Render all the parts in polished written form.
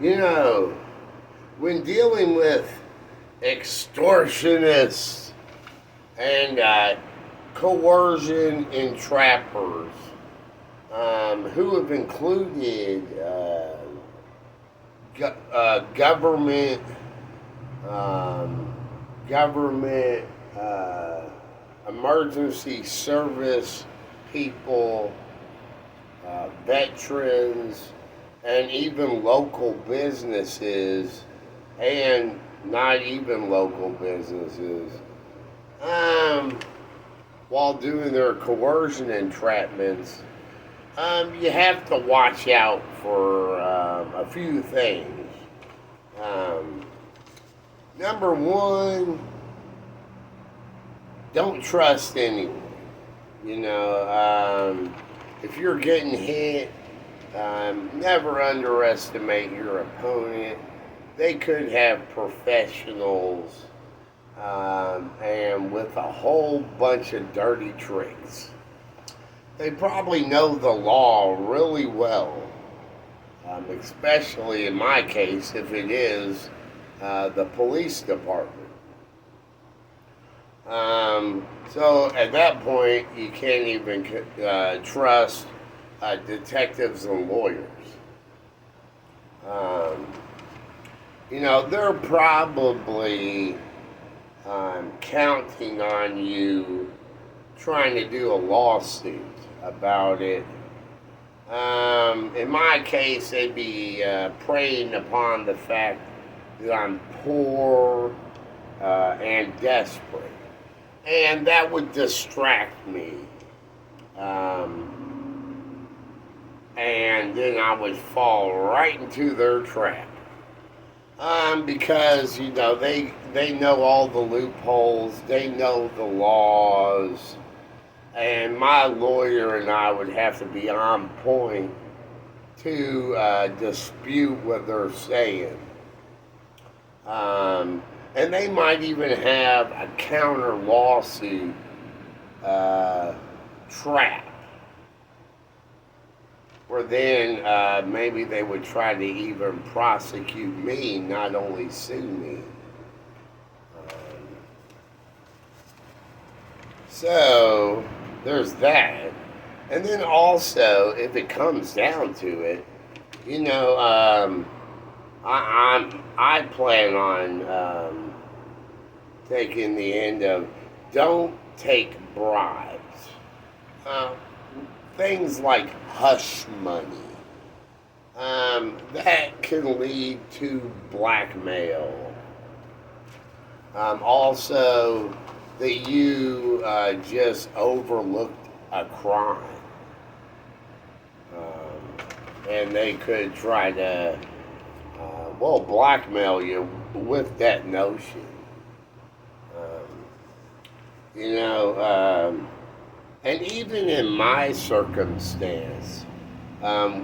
You know, when dealing with extortionists and coercion entrappers, who have included government, um, government emergency service people, veterans, and even local businesses, and not even local businesses, um, while doing their coercion entrapments, you have to watch out for a few things. Um, Number one, don't trust anyone. You know, if you're getting hit, never underestimate your opponent. They could have professionals and with a whole bunch of dirty tricks. They probably know the law really well, especially in my case, if it is the police department. So at that point, you can't even trust detectives and lawyers. Um, they're probably counting on you trying to do a lawsuit about it. In my case, they'd be preying upon the fact that I'm poor and desperate. And that would distract me. And then I would fall right into their trap. Because, they know all the loopholes, they know the laws, and my lawyer and I would have to be on point to dispute what they're saying. And they might even have a counter lawsuit trap, where then maybe they would try to even prosecute me, not only sue me. So there's that. And then also, if it comes down to it, I plan on taking the end of don't take bribes. Things like hush money. That can lead to blackmail. Also, that you just overlooked a crime. And they could try to, blackmail you with that notion. And even in my circumstance,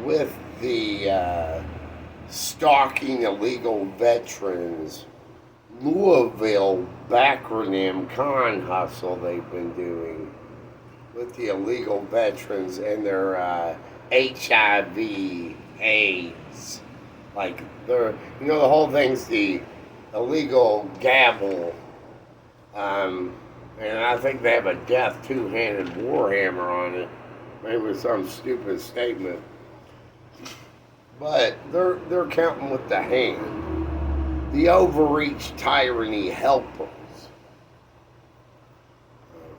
with the stalking illegal veterans, Louisville backronym con hustle they've been doing with the illegal veterans and their HIV, AIDS. Like, the whole thing's the illegal gavel. And I think they have a death two-handed warhammer on it. Maybe with some stupid statement. But they're counting with the hand. The overreach tyranny helpers.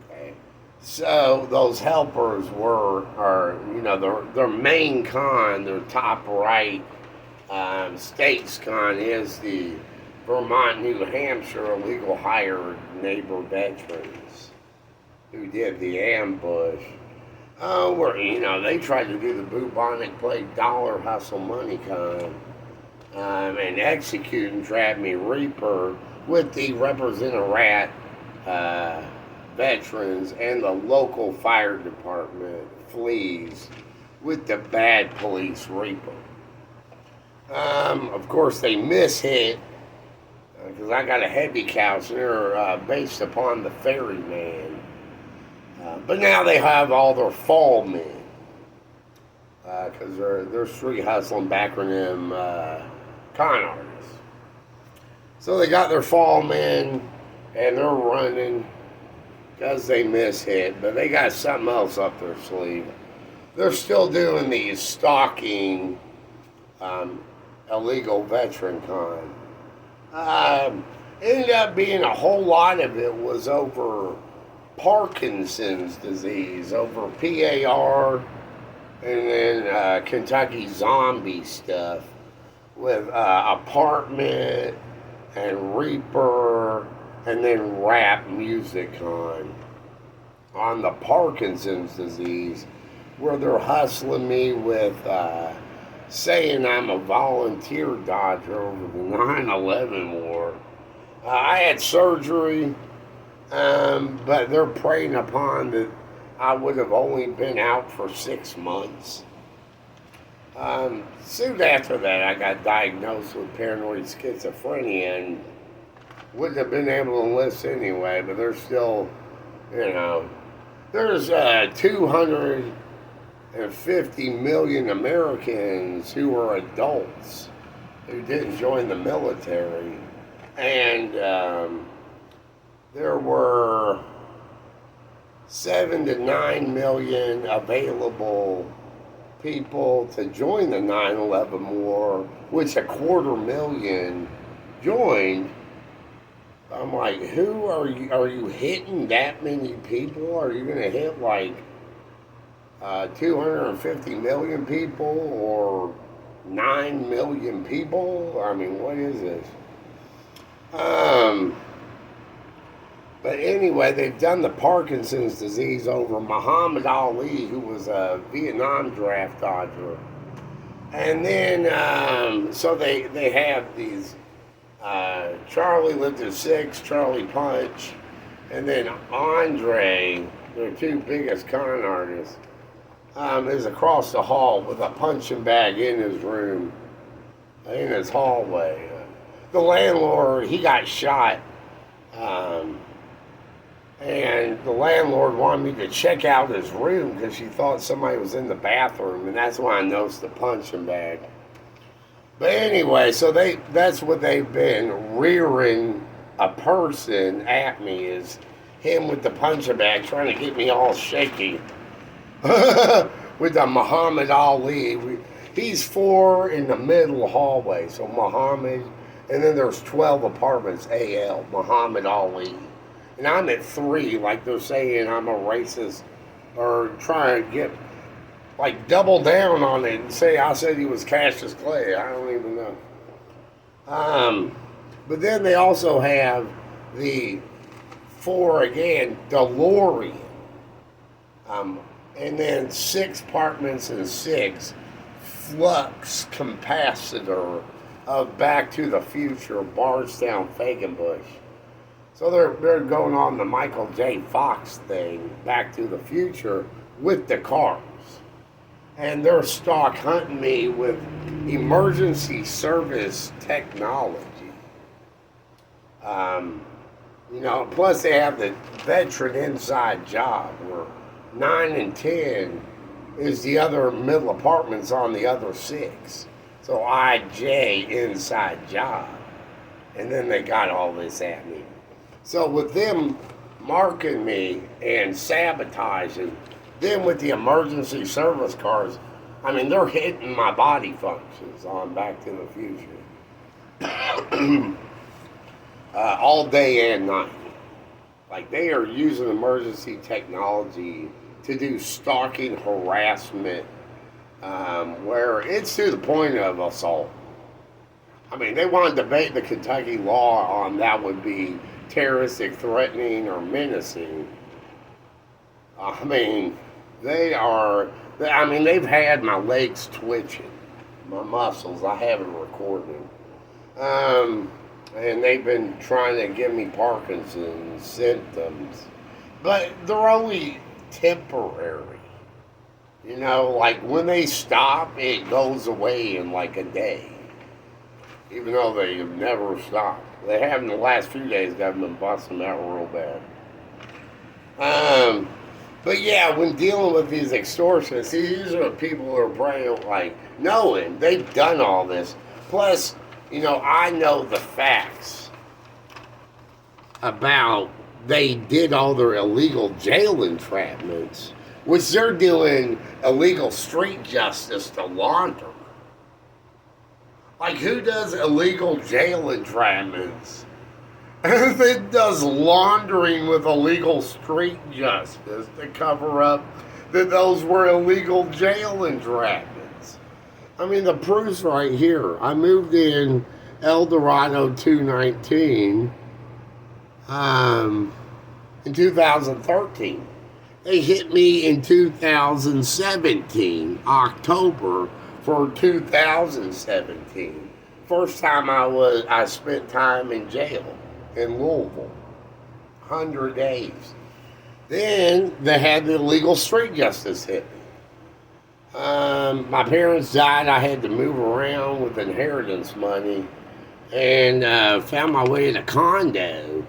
Okay. So those helpers their main con, their top right state's con is the Vermont, New Hampshire illegal hired neighbor veterans who did the ambush. They tried to do the bubonic plague dollar hustle money con and execute and trap me Reaper with the Represent-A-Rat veterans and the local fire department fleas with the bad police Reaper. Of course, they mishit because I got a heavy couch and they're based upon the ferryman. But now they have all their fall men because they're street hustling backronym con artists. So they got their fall men and they're running because they mishit, but they got something else up their sleeve. They're still doing these stalking illegal veteran con. Ended up being a whole lot of it was over Parkinson's disease, over PAR, and then Kentucky zombie stuff with Apartment and Reaper, and then rap music on the Parkinson's disease, where they're hustling me with saying I'm a volunteer dodger over the 9/11 war. I had surgery, but they're preying upon that I would have only been out for 6 months. Soon after that, I got diagnosed with paranoid schizophrenia and wouldn't have been able to enlist anyway, but there's still, there's 250 million Americans who are adults who didn't join the military. And there were 7 to 9 million available people to join the 9/11 war, which 250,000 joined. I'm like, who are you? Are you hitting that many people? Are you going to hit like 250 million people or 9 million people? I mean, what is this? But anyway, they've done the Parkinson's disease over Muhammad Ali, who was a Vietnam draft dodger. And then, so they have these, Charlie lived at 6, Charlie Punch, and then Andre, their two biggest con artists, is across the hall with a punching bag in his room, in his hallway. The landlord, he got shot, and the landlord wanted me to check out his room because she thought somebody was in the bathroom, and that's why I noticed the punching bag. But anyway, so that's what they've been rearing a person at me, is him with the punching bag trying to get me all shaky. With the Muhammad Ali. He's 4 in the middle hallway, so Muhammad, and then there's 12 apartments, AL, Muhammad Ali. And I'm at 3, like they're saying I'm a racist, or trying to get, like, double down on it and say I said he was Cassius Clay. I don't even know. But then they also have the 4 again, DeLorean. And then 6 apartments and 6 flux capacitor of Back to the Future, Bardstown, Fagenbush. So they're going on the Michael J. Fox thing, Back to the Future, with the cars. And they're stalk hunting me with emergency service technology. Plus they have the veteran inside job where 9 and 10 is the other middle apartments on the other 6. So IJ inside job. And then they got all this at me. So with them marking me and sabotaging, then with the emergency service cars, I mean, they're hitting my body functions on Back to the Future. All day and night. Like, they are using emergency technology to do stalking harassment, where it's to the point of assault. I mean, they want to debate the Kentucky law on that would be terroristic, threatening, or menacing. I mean, they've had my legs twitching, my muscles. I have it recorded. And they've been trying to give me Parkinson's symptoms. But they're only temporary. Like when they stop, it goes away in like a day. Even though they have never stopped. They have in the last few days, been busting out real bad. But yeah, when dealing with these extortionists, these are the people who are praying, like, knowing they've done all this. Plus, I know the facts about they did all their illegal jail entrapments, which they're doing illegal street justice to launder. Like, who does illegal jail entrapments? It does laundering with illegal street justice to cover up that those were illegal jail entrapments. I mean, the proof's right here. I moved in El Dorado 219 in 2013. They hit me in 2017, October for 2017. First time I spent time in jail in Louisville, 100 days. Then they had the illegal street justice hit me. My parents died. I had to move around with inheritance money, and found my way in a condo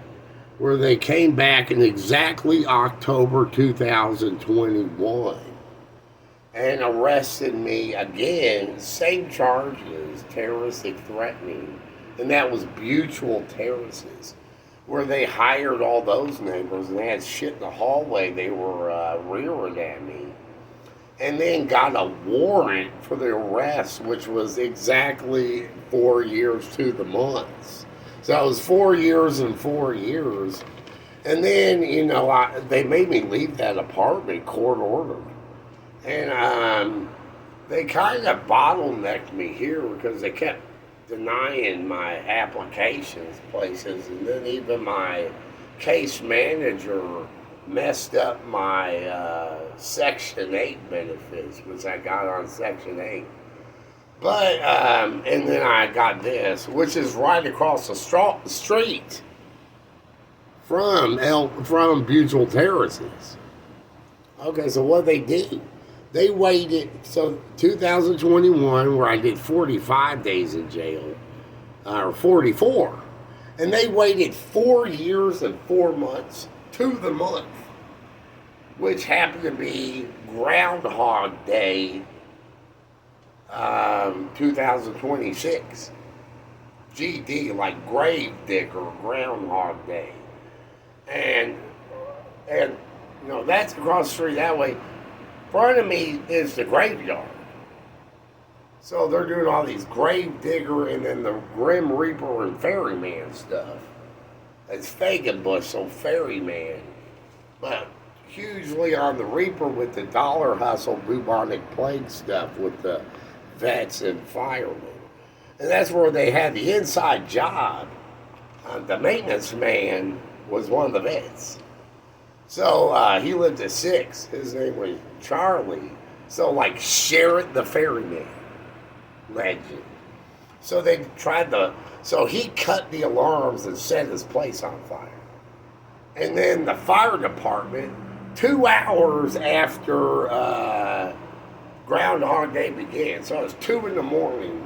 where they came back in exactly October 2021 and arrested me again, same charges, terroristic threatening, and that was Mutual Terraces, where they hired all those neighbors and they had shit in the hallway. They were rearing at me, and then got a warrant for the arrest, which was exactly 4 years to the months. So it was 4 years and 4 years. And then, they made me leave that apartment, court ordered. And they kind of bottlenecked me here because they kept denying my applications places. And then even my case manager messed up my Section 8 benefits, which I got on Section 8. But, and then I got this, which is right across the street from Mutual Terraces. Okay, so what they do? They waited, so 2021, where I did 45 days in jail, or 44, and they waited 4 years and 4 months to the month, which happened to be Groundhog Day, 2026. GD, like Grave Digger, Groundhog Day. And that's across the street that way. In front of me is the graveyard. So they're doing all these Grave Digger and then the Grim Reaper and Ferryman stuff. It's Fagenbush, so Ferryman. But hugely on the Reaper with the dollar hustle, bubonic plague stuff with the vets and firemen. And that's where they had the inside job. The maintenance man was one of the vets. So he lived at 6. His name was Charlie. So like Sherrod the Ferryman legend. So they so he cut the alarms and set his place on fire. And then the fire department, 2 hours after Groundhog Day began, so it was 2 in the morning,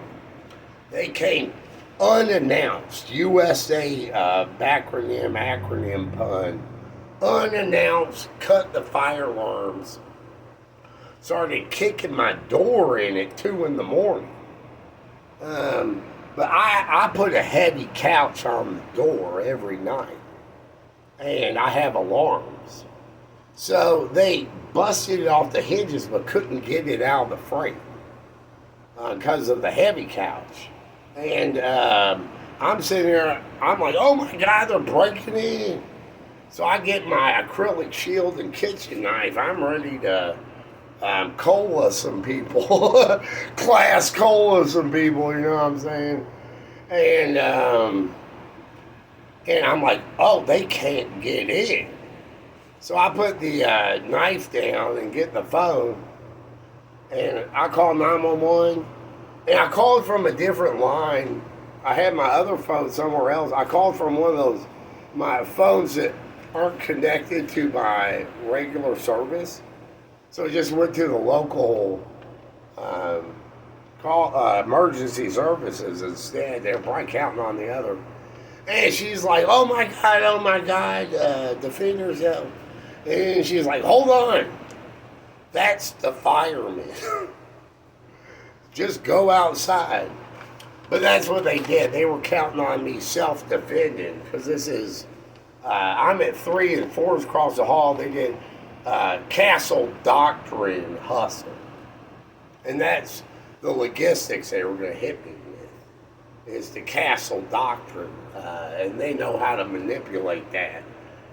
they came unannounced, USA acronym pun, unannounced, cut the fire alarms, started kicking my door in at 2 in the morning. But I put a heavy couch on the door every night, and I have alarms. So they busted it off the hinges but couldn't get it out of the frame because of the heavy couch. And I'm sitting there, I'm like, oh my God, they're breaking in. So I get my acrylic shield and kitchen knife. I'm ready to cola some people, class cola some people, you know what I'm saying? And I'm like, oh, they can't get in. So I put the knife down and get the phone, and I call 911, and I called from a different line. I had my other phone somewhere else. I called from one of my phones that aren't connected to my regular service. So I just went to the local emergency services instead. They're probably counting on the other. And she's like, oh my God, defenders help. And she's like, hold on. That's the fireman. Just go outside. But that's what they did. They were counting on me self-defending because this is. I'm at 3 and 4s across the hall. They did Castle Doctrine Hustle, and that's the logistics they were going to hit me with. Is the Castle Doctrine, and they know how to manipulate that.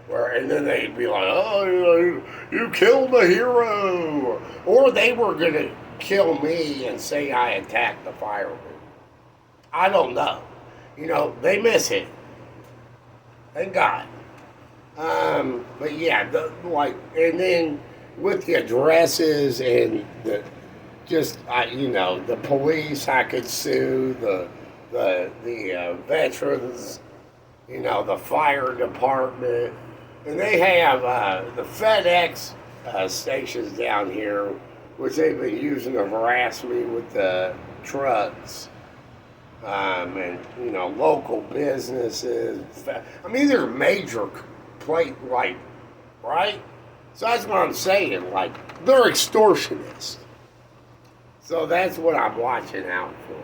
And then they'd be like, "Oh, you killed a hero," or they were going to kill me and say I attacked the fireman. I don't know. They miss it. Thank God. But yeah, and then with the addresses and the police, I could sue the veterans, the fire department, and they have the FedEx stations down here, which they've been using to harass me with the trucks. And local businesses. I mean, they're major right? So that's what I'm saying. They're extortionists. So that's what I'm watching out for.